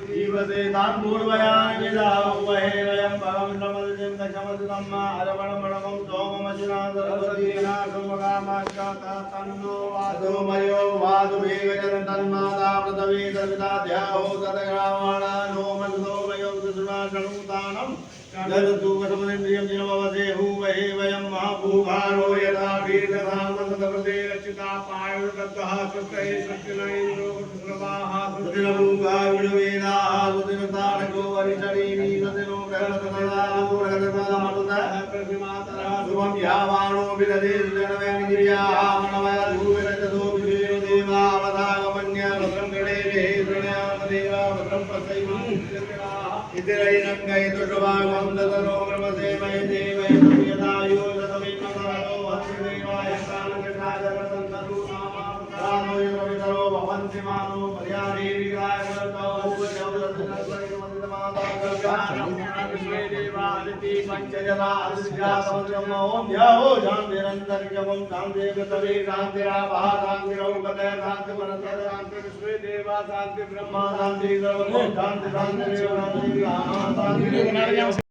जीवसे तान् पूर्वयान् विदावो वहे वयं परं नमस्यं दशमसुतम् अरवणमणमं सोममशिना सरस्वतीना सोमकामाश्चाता तन्नो वासोमयो वासुभेगजन तन्माता पृथ्वी सविताध्याहो तदग्रामाणा नोमसुतोमयो सुषुमाशनुतानं जलतुकसमनिन्द्रियं जिनवसे हुवहे वयं महाभूभारो यथा वीरधामसतप्रदे रचिता पायुर्दत्तः सत्यै सत्यनयेन्द्रो सुप्रभाः सुदिनभूगा विडवेदाः सुदिनतारको वरिषणीनि सुदिनो बृहत्तदानो बृहत्तदामरुतः प्रतिमातरः शुभं यावाणो विदधे सुजनवेनिगिर्याः मनवयधूविरजतो विदेव देवावधागमन्या भद्रं गणेभिः शृणयामदेवा भद्रं पश्यैमः इतिरैरङ्गैतु शुभागं ददरो ब्रह्मसे मये देवै यदायो यतमिन्मतरो भक्तिदेवाय प्राणजटाजगतन्तरु नामावतारो यतमितरो भवन्ति मानो मर्यादे विग्राय वरतो पंचजला ओम ध्याओ शांतिरंतरिक्षमं शांतिगतवे शांतिरापः शांतिरौकते शांतिमनसे शांति विश्वे देवा शांति ब्रह्मा शांति सर्वभूत शांति शांति